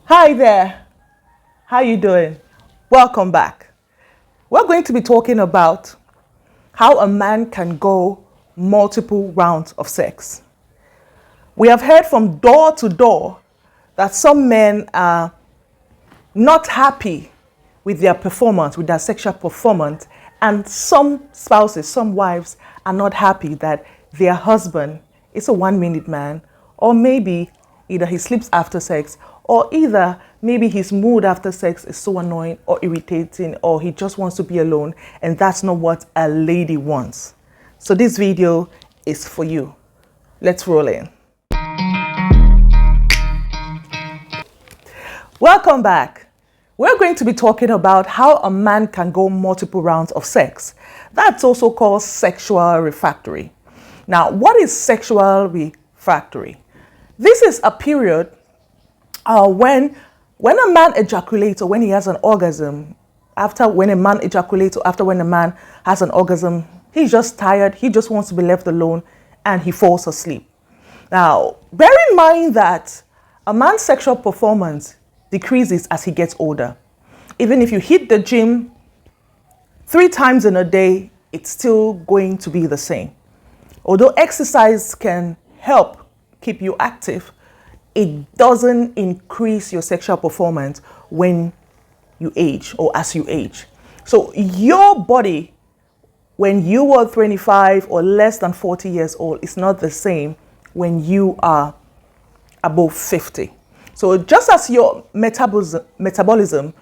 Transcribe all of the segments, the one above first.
Hi there. How you doing? Welcome back. We're going to be talking about how a man can go multiple rounds of sex. We have heard from door to door that some men are not happy with their performance, with their sexual performance, and some spouses, some wives are not happy that their husband is a 1 minute man, or maybe either he sleeps after sex, or either maybe his mood after sex is so annoying or irritating, or he just wants to be alone, and that's not what a lady wants. So this video is for you. Let's roll in. Welcome back. We're going to be talking about how a man can go multiple rounds of sex. That's also called sexual refractory. Now, what is sexual refractory? This is a period when a man ejaculates or when he has an orgasm. When a man ejaculates or when a man has an orgasm, he's just tired, he just wants to be left alone, and he falls asleep. Now, bear in mind that a man's sexual performance decreases as he gets older. Even if you hit the gym 3 times in a day, it's still going to be the same. Although exercise can help keep you active, it doesn't increase your sexual performance when you age or as you age. So your body, when you were 25 or less than 40 years old, is not the same when you are above 50. So just as your metabolism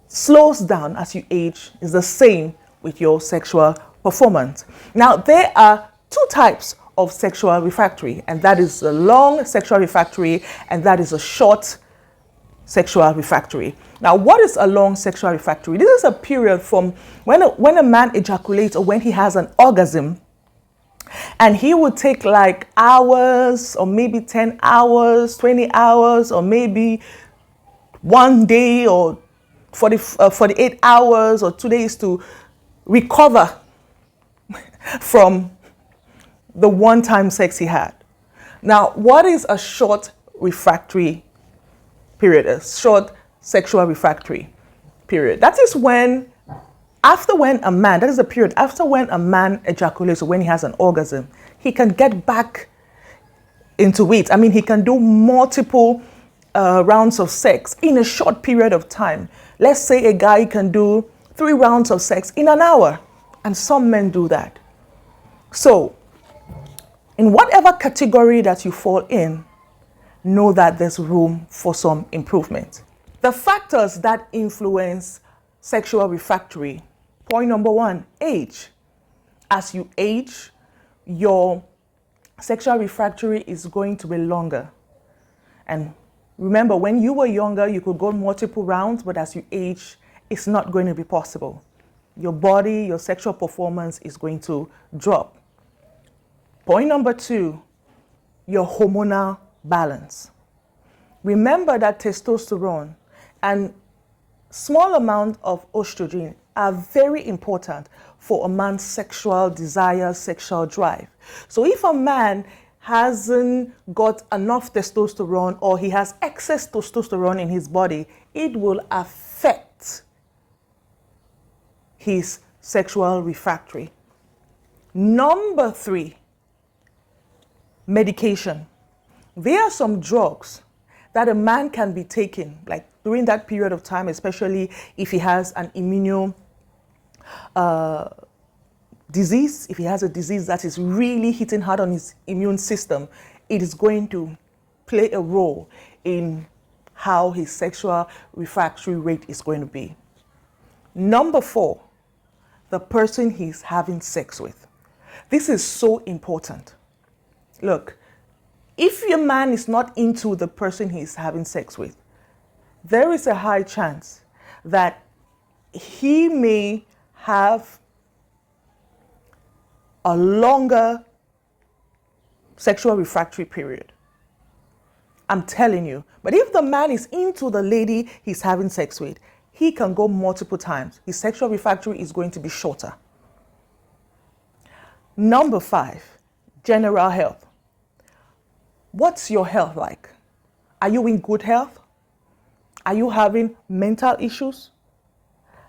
slows down as you age, is the same with your sexual performance. Now, there are 2 types of sexual refractory, and that is a long sexual refractory, and that is a short sexual refractory. Now, what is a long sexual refractory? This is a period from when a man ejaculates or when he has an orgasm, and he would take like hours or maybe 10 hours, 20 hours, or maybe 1 day or 48 hours or 2 days to recover from the one-time sex he had. Now, what is a short refractory period? A short sexual refractory period. That is that is a period after when a man ejaculates or when he has an orgasm, he can get back into it. I mean, he can do multiple rounds of sex in a short period of time. Let's say a guy can do 3 rounds of sex in an hour, and some men do that. So, in whatever category that you fall in, know that there's room for some improvement. The factors that influence sexual refractory. Point number 1, age. As you age, your sexual refractory is going to be longer. And remember, when you were younger, you could go multiple rounds, but as you age, it's not going to be possible. Your body, your sexual performance is going to drop. Point number 2, your hormonal balance. Remember that testosterone and small amount of estrogen are very important for a man's sexual desire, sexual drive. So if a man hasn't got enough testosterone or he has excess testosterone in his body, it will affect his sexual refractory. Number 3, medication. There are some drugs that a man can be taking, like during that period of time, especially if he has an immune disease, if he has a disease that is really hitting hard on his immune system, it is going to play a role in how his sexual refractory rate is going to be. Number 4, the person he's having sex with. This is so important. Look, if your man is not into the person he's having sex with, there is a high chance that he may have a longer sexual refractory period. I'm telling you. But if the man is into the lady he's having sex with, he can go multiple times. His sexual refractory is going to be shorter. Number 5, general health. What's your health like? Are you in good health? Are you having mental issues?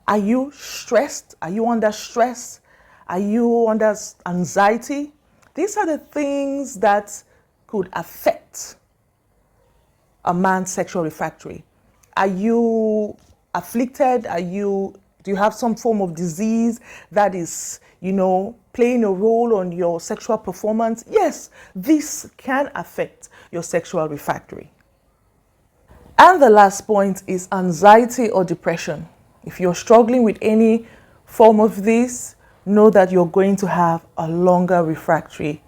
Are you stressed? Are you under stress? Are you under anxiety? These are the things that could affect a man's sexual refractory. Are you afflicted? Do you have some form of disease that is, playing a role on your sexual performance? Yes, this can affect your sexual refractory. And the last point is anxiety or depression. If you're struggling with any form of this, know that you're going to have a longer refractory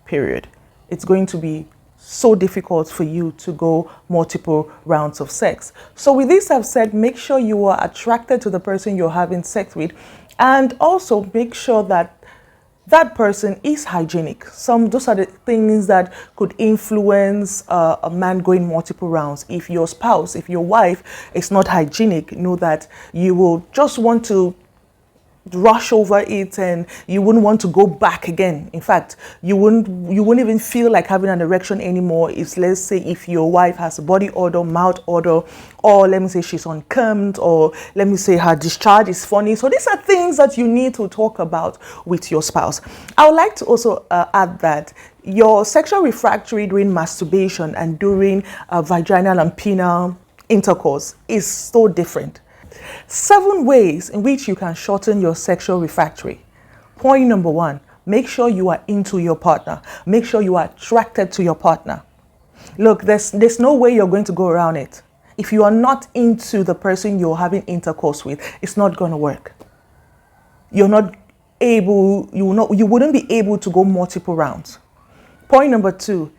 period. It's going to be so difficult for you to go multiple rounds of sex. So with this I've said, make sure you are attracted to the person you're having sex with, and also make sure that that person is hygienic. Those are the things that could influence a man going multiple rounds. If your spouse, if your wife is not hygienic, know that you will just want to rush over it and you wouldn't want to go back again. In fact, you wouldn't even feel like having an erection anymore if, let's say, if your wife has a body odor, mouth odor, or let me say she's uncombed, or let me say her discharge is funny. So these are things that you need to talk about with your spouse. I would like to also add that your sexual refractory during masturbation and during vaginal and penile intercourse is so different. 7 ways in which you can shorten your sexual refractory. Point number 1, make sure you are into your partner. Make sure you are attracted to your partner. Look, there's no way you're going to go around it. If you are not into the person you're having intercourse with, it's not going to work. You wouldn't be able to go multiple rounds. Point number 2,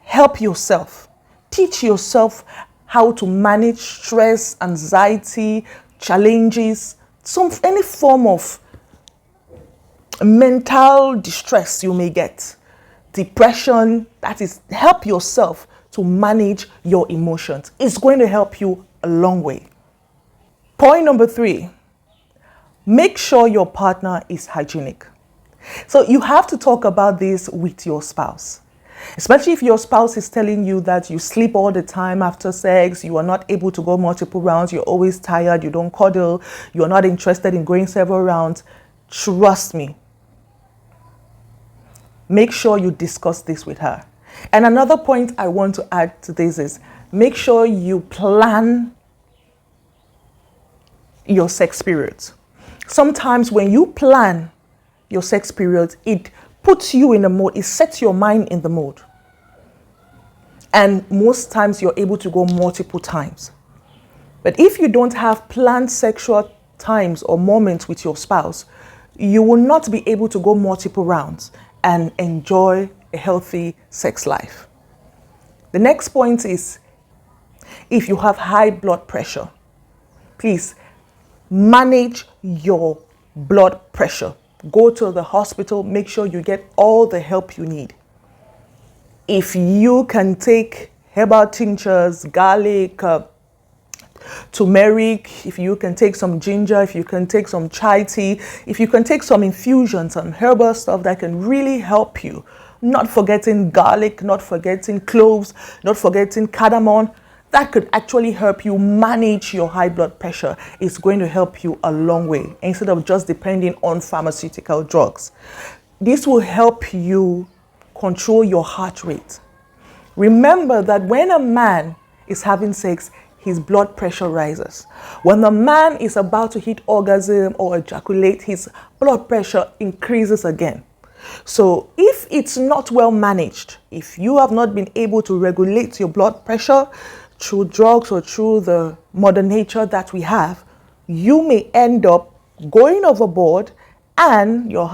help yourself. Teach yourself how to manage stress, anxiety, challenges, any form of mental distress you may get, depression. That is, help yourself to manage your emotions. It's going to help you a long way. Point number 3, make sure your partner is hygienic. So you have to talk about this with your spouse. Especially if your spouse is telling you that you sleep all the time after sex, you are not able to go multiple rounds, you're always tired, you don't cuddle, you're not interested in going several rounds. Trust me. Make sure you discuss this with her. And another point I want to add to this is, make sure you plan your sex periods. Sometimes when you plan your sex periods, it puts you in the mode, it sets your mind in the mode. And most times you're able to go multiple times. But if you don't have planned sexual times or moments with your spouse, you will not be able to go multiple rounds and enjoy a healthy sex life. The next point is, if you have high blood pressure, please manage your blood pressure. Go to the hospital, make sure you get all the help you need. If you can take herbal tinctures, garlic, turmeric, if you can take some ginger, if you can take some chai tea, if you can take some infusions, some herbal stuff that can really help you. Not forgetting garlic, not forgetting cloves, not forgetting cardamom. That could actually help you manage your high blood pressure. It's going to help you a long way instead of just depending on pharmaceutical drugs. This will help you control your heart rate. Remember that when a man is having sex, his blood pressure rises. When the man is about to hit orgasm or ejaculate, his blood pressure increases again. So if it's not well managed, if you have not been able to regulate your blood pressure through drugs or through the modern nature that we have, you may end up going overboard, and your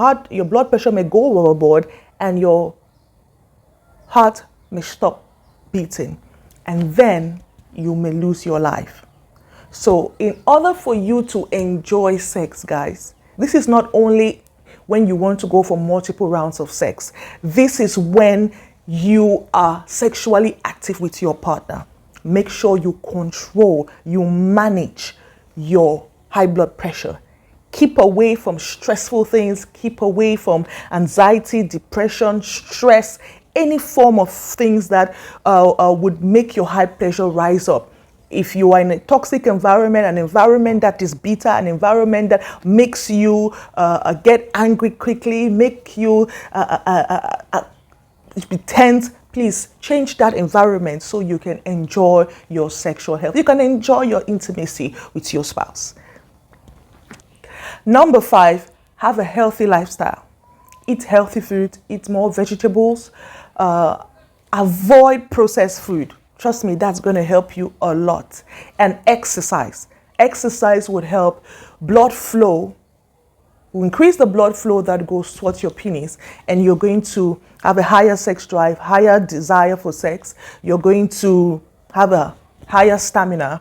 blood pressure may go overboard, and your heart may stop beating, and then you may lose your life. So in order for you to enjoy sex, guys, this is not only when you want to go for multiple rounds of sex. This is when you are sexually active with your partner. Make sure you control, you manage your high blood pressure. Keep away from stressful things, keep away from anxiety, depression, stress, any form of things that would make your high pressure rise up. If you are in a toxic environment, an environment that is bitter, an environment that makes you get angry quickly, make you be tense, please change that environment so you can enjoy your sexual health. You can enjoy your intimacy with your spouse. Number 5, have a healthy lifestyle. Eat healthy food, eat more vegetables, avoid processed food. Trust me, that's going to help you a lot. And exercise. Exercise would help blood flow, will increase the blood flow that goes towards your penis, and you're going to have a higher sex drive, higher desire for sex. You're going to have a higher stamina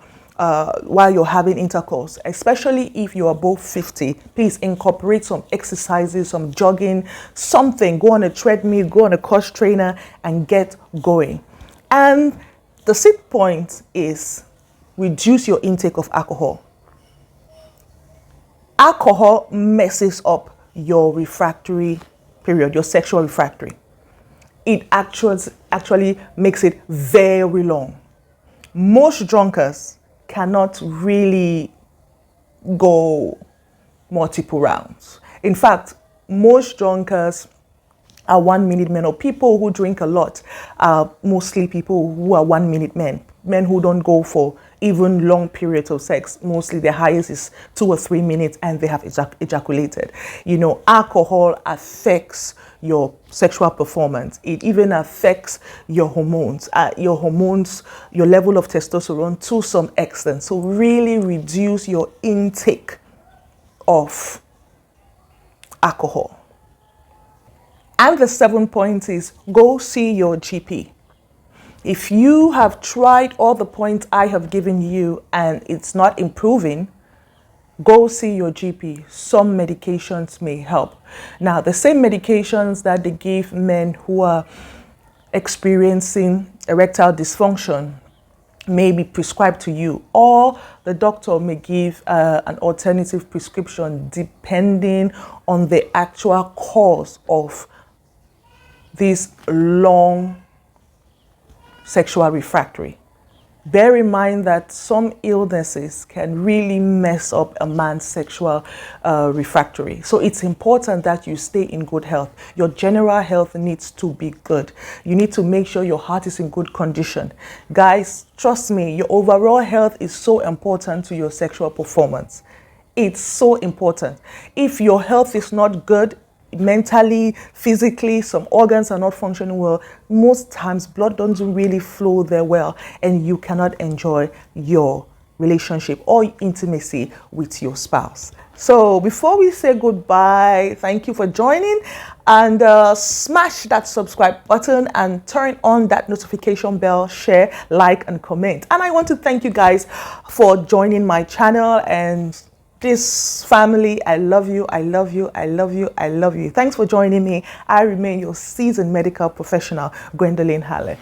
while you're having intercourse, especially if you are above 50. Please incorporate some exercises, some jogging, something. Go on a treadmill, go on a cross trainer, and get going. And the 6th point is reduce your intake of alcohol. Alcohol messes up your refractory period, your sexual refractory. It actually makes it very long. Most drunkards cannot really go multiple rounds. In fact, most drunkards are 1-minute men, or people who drink a lot are mostly people who are 1-minute men. Men who don't go for even long periods of sex. Mostly the highest is 2 or 3 minutes and they have ejaculated. You know, alcohol affects your sexual performance. It even affects your hormones, your level of testosterone to some extent. So really reduce your intake of alcohol. And the 7th point is go see your GP. If you have tried all the points I have given you and it's not improving, go see your GP. Some medications may help. Now, the same medications that they give men who are experiencing erectile dysfunction may be prescribed to you, or the doctor may give an alternative prescription depending on the actual cause of this long sexual refractory. Bear in mind that some illnesses can really mess up a man's sexual refractory. So it's important that you stay in good health. Your general health needs to be good. You need to make sure your heart is in good condition. Guys, trust me, your overall health is so important to your sexual performance. It's so important. If your health is not good, mentally, physically, some organs are not functioning well, most times blood doesn't really flow there well, and you cannot enjoy your relationship or intimacy with your spouse. So before we say goodbye, thank you for joining, and smash that subscribe button and turn on that notification bell, share, like, and comment. And I want to thank you guys for joining my channel and this family. I love you, I love you, I love you, I love you. Thanks for joining me. I remain your seasoned medical professional, Gwendolyn Halle.